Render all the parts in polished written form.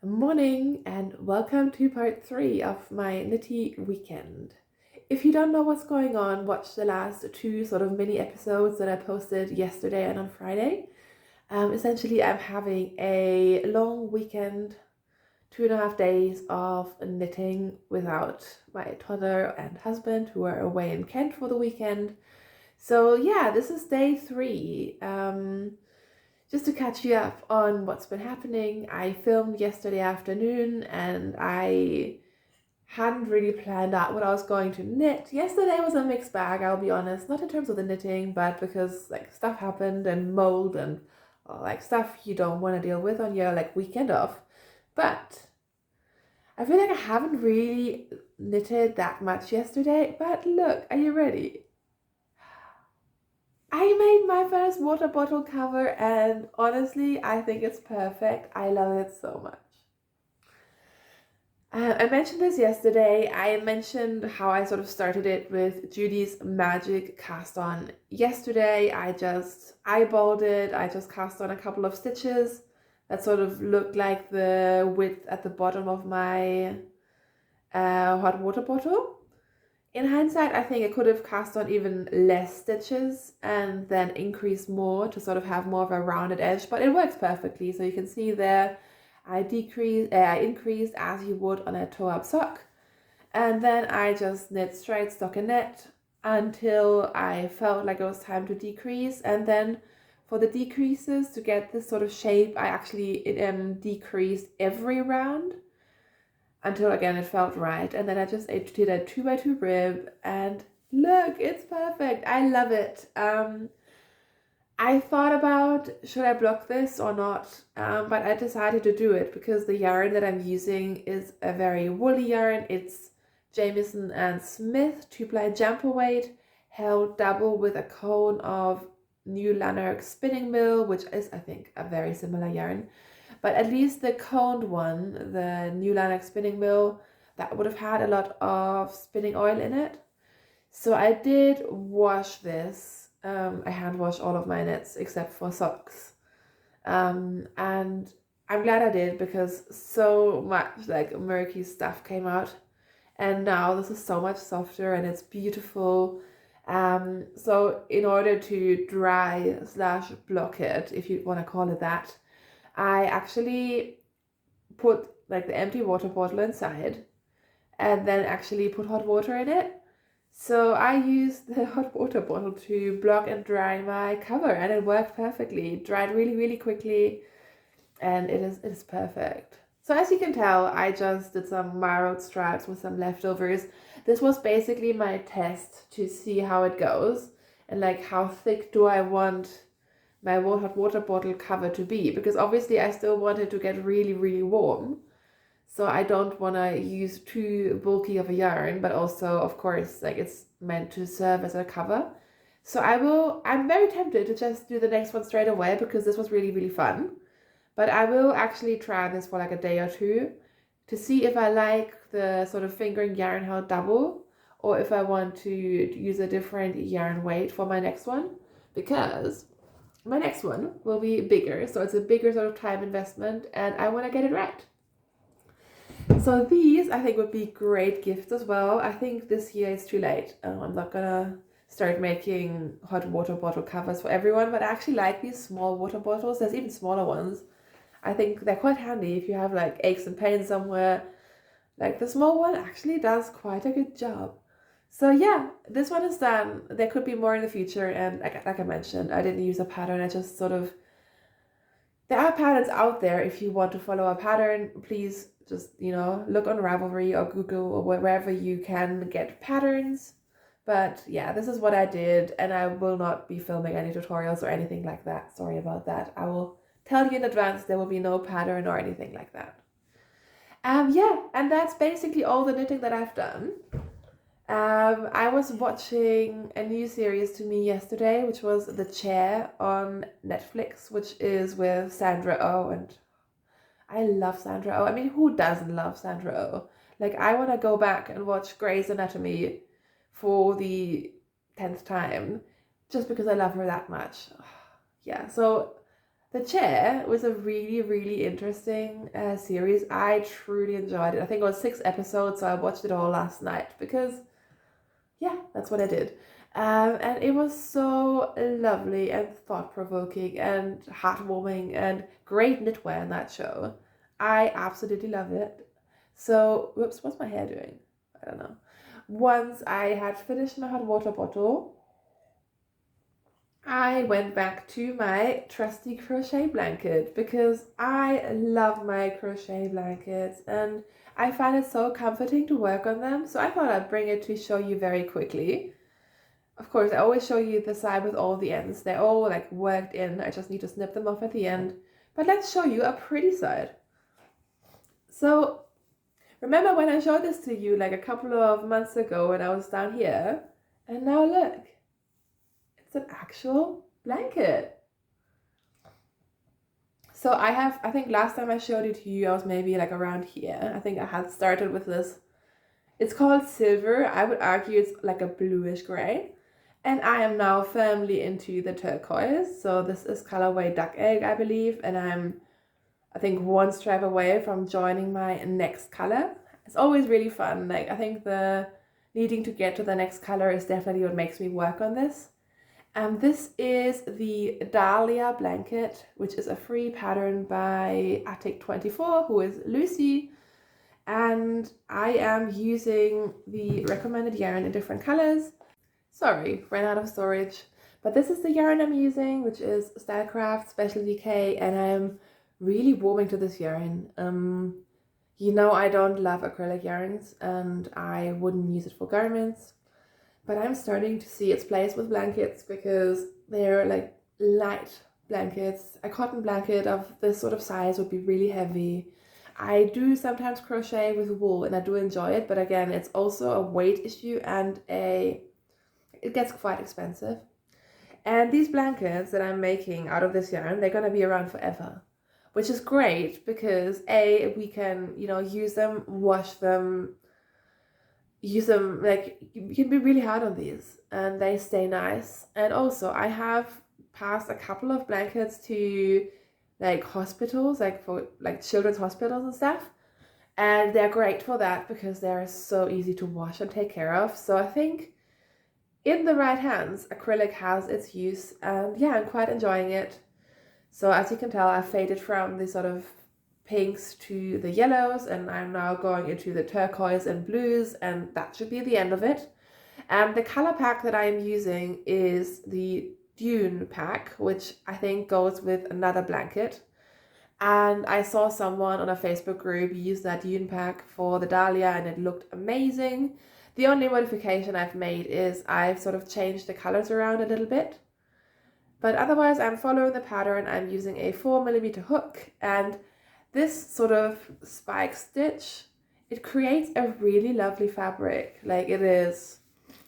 Morning and welcome to part 3 of my Knitty weekend. If you don't know what's going on, watch the last two sort of mini episodes that I posted yesterday and on Friday. Essentially, I'm having a long weekend, 2.5 days of knitting without my toddler and husband who are away in Kent for the weekend. So yeah, this is day 3. Just to catch you up on what's been happening, I filmed yesterday afternoon and I hadn't really planned out what I was going to knit. Yesterday was a mixed bag, I'll be honest, not in terms of the knitting, but because stuff happened and mold and stuff you don't want to deal with on your weekend off. But I feel like I haven't really knitted that much yesterday, but look, are you ready? I made my first water bottle cover and honestly, I think it's perfect. I love it so much. I mentioned this yesterday. I mentioned how I sort of started it with Judy's Magic cast on. Yesterday, I just eyeballed it. I just cast on a couple of stitches that sort of looked like the width at the bottom of my hot water bottle. In hindsight, I think I could have cast on even less stitches and then increased more to sort of have more of a rounded edge, but it works perfectly. So you can see there, I increased as you would on a toe-up sock. And then I just knit straight stockinette until I felt like it was time to decrease. And then for the decreases, to get this sort of shape, I actually decreased every round until again it felt right, and then I just did a 2x2 rib and look, it's perfect. I love it. I thought about should I block this or not, but I decided to do it because the yarn that I'm using is a very woolly yarn. It's Jamieson and Smith 2-ply jumper weight held double with a cone of New Lanark spinning mill, which is I think a very similar yarn. But at least the coned one, the New Lanark spinning mill, that would have had a lot of spinning oil in it. So I did wash this. I hand wash all of my knits except for socks. And I'm glad I did because so much murky stuff came out. And now this is so much softer and it's beautiful. So in order to dry / block it, if you want to call it that, I actually put the empty water bottle inside and then actually put hot water in it. So I used the hot water bottle to block and dry my cover and it worked perfectly. It dried really, really quickly and it is perfect. So as you can tell, I just did some marrowed straps with some leftovers. This was basically my test to see how it goes and how thick do I want my hot water bottle cover to be, because obviously I still want it to get really, really warm. So I don't want to use too bulky of a yarn, but also, of course, it's meant to serve as a cover. So I'm very tempted to just do the next one straight away because this was really, really fun. But I will actually try this for a day or two to see if I like the sort of fingering yarn held double or if I want to use a different yarn weight for my next one, because my next one will be bigger, so it's a bigger sort of time investment and I want to get it right. So these I think would be great gifts as well. I think this year it's too late. I'm not gonna start making hot water bottle covers for everyone, but I actually like these small water bottles. There's even smaller ones. I think they're quite handy if you have aches and pains somewhere. The small one actually does quite a good job. So yeah, this one is done. There could be more in the future, and like I mentioned, I didn't use a pattern. I just sort of, there are patterns out there. If you want to follow a pattern, please just, look on Ravelry or Google or wherever you can get patterns. But yeah, this is what I did, and I will not be filming any tutorials or anything like that. Sorry about that. I will tell you in advance there will be no pattern or anything like that. Yeah, and that's basically all the knitting that I've done. I was watching a new series to me yesterday, which was The Chair on Netflix, which is with Sandra Oh, and I love Sandra Oh. I mean, who doesn't love Sandra Oh? I want to go back and watch Grey's Anatomy for the 10th time just because I love her that much. Yeah, so The Chair was a really, really interesting series. I truly enjoyed it. I think it was 6 episodes, so I watched it all last night because, yeah, that's what I did. And it was so lovely and thought-provoking and heartwarming and great knitwear in that show. I absolutely love it. So, whoops, what's my hair doing? I don't know. Once I had finished my hot water bottle, I went back to my trusty crochet blanket because I love my crochet blankets and I find it so comforting to work on them. So I thought I'd bring it to show you very quickly. Of course, I always show you the side with all the ends. They're all like worked in. I just need to snip them off at the end. But let's show you a pretty side. So remember when I showed this to you like a couple of months ago when I was down here? And now look, it's an actual blanket. So I think last time I showed it to you, I was maybe like around here. I think I had started with this. It's called Silver. I would argue it's like a bluish gray. And I am now firmly into the turquoise. So this is colorway Duck Egg, I believe. And I think one stripe away from joining my next color. It's always really fun. Like I think the needing to get to the next color is definitely what makes me work on this. This is the Dahlia blanket, which is a free pattern by Attic24, who is Lucy. And I am using the recommended yarn in different colors. Sorry, ran out of storage. But this is the yarn I'm using, which is Stylecraft Specialty K, and I'm really warming to this yarn. You know I don't love acrylic yarns, and I wouldn't use it for garments. But I'm starting to see its place with blankets because they're like light blankets. A cotton blanket of this sort of size would be really heavy. I do sometimes crochet with wool and I do enjoy it, but again, it's also a weight issue and it gets quite expensive. And these blankets that I'm making out of this yarn, they're going to be around forever, which is great because we can, use them, wash them, use them, like you can be really hard on these and they stay nice. And also I have passed a couple of blankets to like hospitals, like for like children's hospitals and stuff, and they're great for that because they're so easy to wash and take care of. So I think in the right hands acrylic has its use, and yeah, I'm quite enjoying it. So as you can tell, I've faded from the sort of pinks to the yellows, and I'm now going into the turquoise and blues, and that should be the end of it. The color pack that I am using is the Dune pack, which I think goes with another blanket. And I saw someone on a Facebook group use that Dune pack for the Dahlia and it looked amazing. The only modification I've made is I've sort of changed the colors around a little bit. But otherwise I'm following the pattern. I'm using a 4mm hook, and this sort of spike stitch, it creates a really lovely fabric. Like it is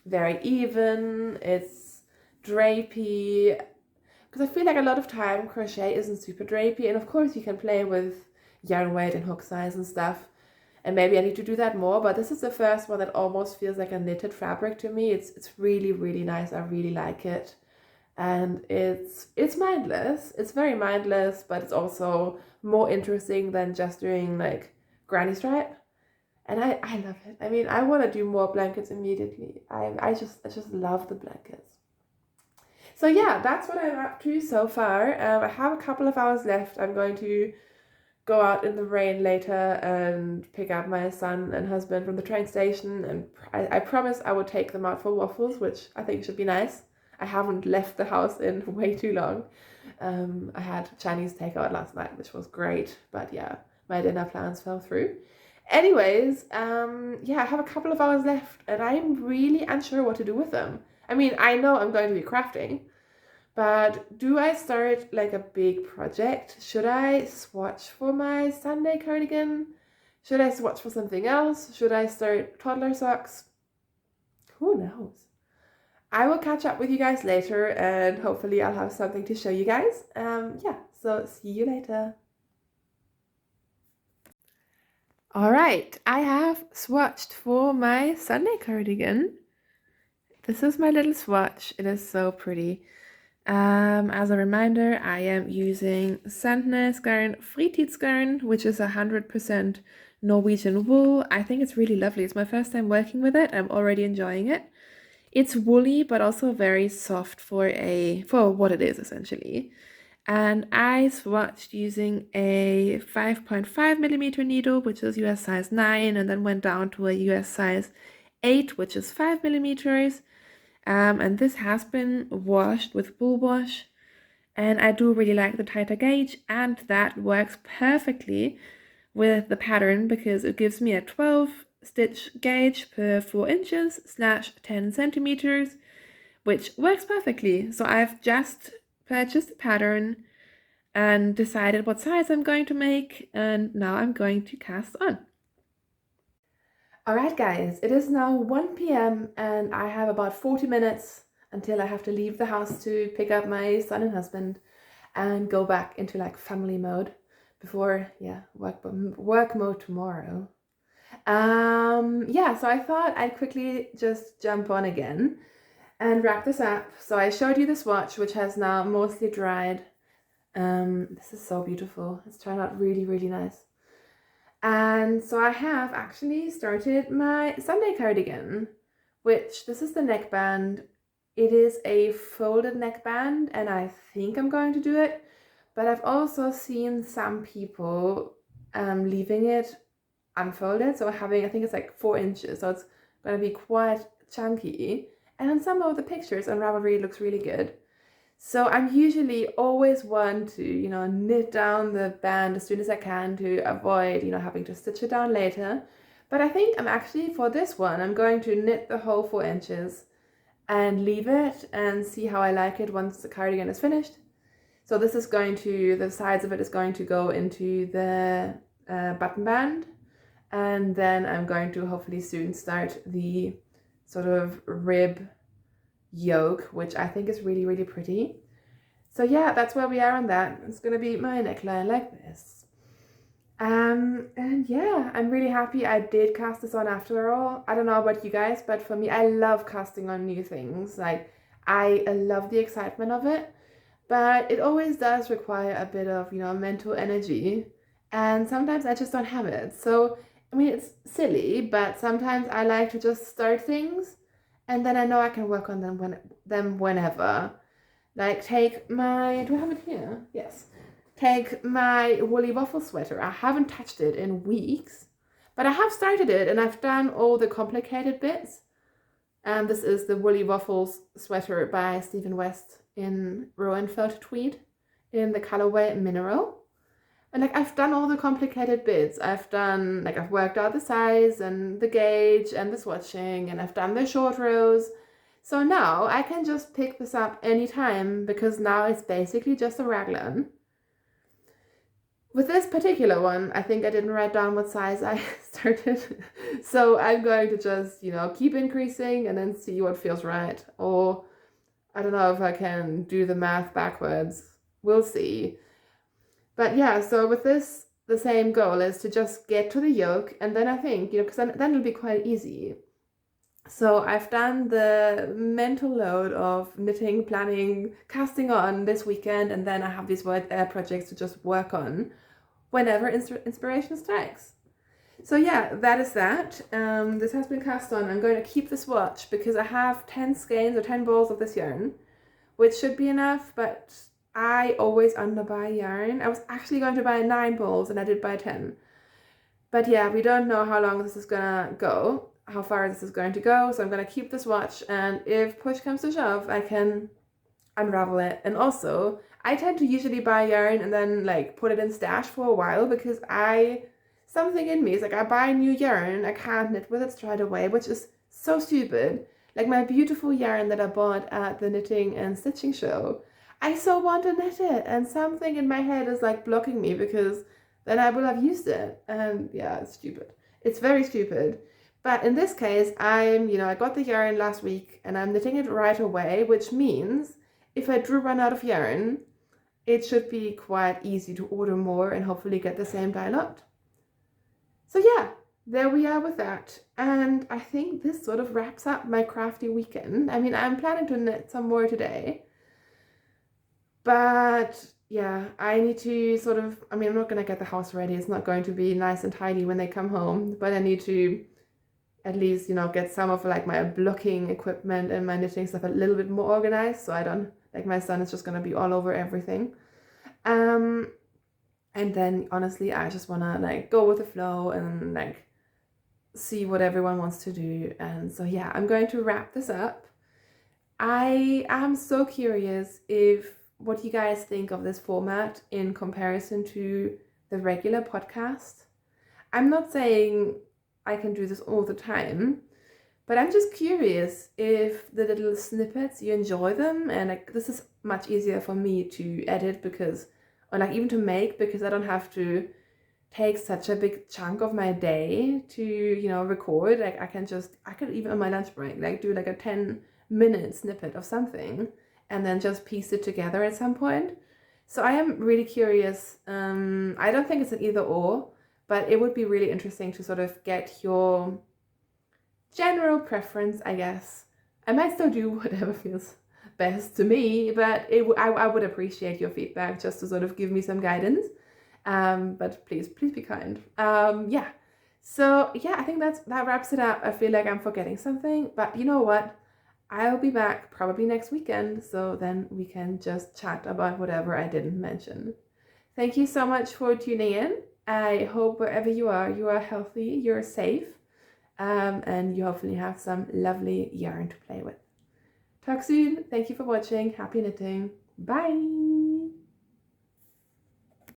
very even, it's drapey, because I feel like a lot of time crochet isn't super drapey, and of course you can play with yarn weight and hook size and stuff, and maybe I need to do that more, but this is the first one that almost feels like a knitted fabric to me. It's really, really nice. I really like it. And it's mindless. It's very mindless, but it's also more interesting than just doing like granny stripe. And I love it. I mean, I want to do more blankets immediately. I just love the blankets. So yeah, that's what I'm up to so far. I have a couple of hours left. I'm going to go out in the rain later and pick up my son and husband from the train station, and I promised I would take them out for waffles, which I think should be nice. I haven't left the house in way too long. I had Chinese takeout last night, which was great, but yeah, my dinner plans fell through. Anyways, yeah, I have a couple of hours left and I'm really unsure what to do with them. I mean, I know I'm going to be crafting, but do I start like a big project? Should I swatch for my Sunday cardigan? Should I swatch for something else? Should I start toddler socks? Who knows? I will catch up with you guys later and hopefully I'll have something to show you guys. Yeah, so see you later. All right, I have swatched for my Sunday cardigan. This is my little swatch. It is so pretty. As a reminder, I am using Sandnes garn Fritidsgarn, which is 100% Norwegian wool. I think it's really lovely. It's my first time working with it. I'm already enjoying it. It's woolly, but also very soft for what it is essentially. And I swatched using a 5.5 millimeter needle, which is US size 9, and then went down to a US size 8, which is 5 millimeters. And this has been washed with wool wash, and I do really like the tighter gauge, and that works perfectly with the pattern because it gives me a 12 stitch gauge per 4 inches / 10 centimeters, which works perfectly. So I've just purchased the pattern and decided what size I'm going to make, and now I'm going to cast on. Alright guys, it is now 1 p.m. and I have about 40 minutes until I have to leave the house to pick up my son and husband and go back into like family mode before work mode tomorrow. So I thought I'd quickly just jump on again and wrap this up. So I showed you the swatch, which has now mostly dried. This is so beautiful. It's turned out really, really nice. And so I have actually started my Sunday cardigan, which this is the neckband. It is a folded neckband, and I think I'm going to do it, but I've also seen some people leaving it unfolded, so having, I think it's like 4 inches, so it's going to be quite chunky. And on some of the pictures on Ravelry, it looks really good. So I'm usually always one to, knit down the band as soon as I can to avoid, having to stitch it down later. But I think I'm actually, for this one, I'm going to knit the whole 4 inches and leave it and see how I like it once the cardigan is finished. So this is the sides of it is going to go into the button band. And then I'm going to hopefully soon start the sort of rib yoke, which I think is really, really pretty. So yeah, that's where we are on that. It's gonna be my neckline like this. And yeah, I'm really happy I did cast this on after all. I don't know about you guys, but for me, I love casting on new things. Like, I love the excitement of it, but it always does require a bit of, mental energy. And sometimes I just don't have it. So, I mean, it's silly, but sometimes I like to just start things and then I know I can work on them whenever. Like, take my, do I have it here? Yes. Take my woolly waffle sweater. I haven't touched it in weeks, but I have started it and I've done all the complicated bits. And this is the woolly waffles sweater by Stephen West in Rowan Felt Tweed in the colorway Mineral. And like, I've done all the complicated bits. I've worked out the size and the gauge and the swatching, and I've done the short rows. So now I can just pick this up anytime because now it's basically just a raglan. With this particular one, I think I didn't write down what size I started. So I'm going to just, keep increasing and then see what feels right. Or I don't know if I can do the math backwards. We'll see. But yeah, so with this, the same goal is to just get to the yoke, and then I think, because then it'll be quite easy. So I've done the mental load of knitting, planning, casting on this weekend, and then I have these projects to just work on whenever inspiration strikes. So yeah, that is that. This has been cast on. I'm going to keep the swatch because I have 10 skeins or 10 balls of this yarn, which should be enough, but I always underbuy yarn. I was actually going to buy 9 balls and I did buy 10. But yeah, we don't know how long this is gonna go, how far this is going to go, so I'm gonna keep the swatch, and if push comes to shove, I can unravel it. And also, I tend to usually buy yarn and then like put it in stash for a while because something in me is like, I buy new yarn, I can't knit with it straight away, which is so stupid. Like my beautiful yarn that I bought at the knitting and stitching show, I so want to knit it, and something in my head is like blocking me because then I will have used it. And yeah, it's stupid. It's very stupid. But in this case, I got the yarn last week and I'm knitting it right away, which means if I do run out of yarn, it should be quite easy to order more and hopefully get the same dye lot. So yeah, there we are with that. And I think this sort of wraps up my crafty weekend. I mean, I'm planning to knit some more today. But yeah, I need to sort of, I mean, I'm not going to get the house ready. It's not going to be nice and tidy when they come home, but I need to at least, you know, get some of like my blocking equipment and my knitting stuff a little bit more organized, so I don't, like, my son is just going to be all over everything. And then honestly, I just want to like go with the flow and like see what everyone wants to do. And so yeah, I'm going to wrap this up. I am so curious if what you guys think of this format in comparison to the regular podcast. I'm not saying I can do this all the time, but I'm just curious if the little snippets, you enjoy them, and like this is much easier for me to edit because, or like even to make, because I don't have to take such a big chunk of my day to, you know, record. Like I could even on my lunch break, like do like a 10-minute snippet of something and then just piece it together at some point. So I am really curious. I don't think it's an either or, but it would be really interesting to sort of get your general preference, I guess. I might still do whatever feels best to me, but I would appreciate your feedback just to sort of give me some guidance. But please be kind. Yeah. So yeah, I think that wraps it up. I feel like I'm forgetting something, but you know what? I'll be back probably next weekend, so then we can just chat about whatever I didn't mention. Thank you so much for tuning in. I hope wherever you are healthy, you're safe, and you hopefully have some lovely yarn to play with. Talk soon. Thank you for watching. Happy knitting. Bye.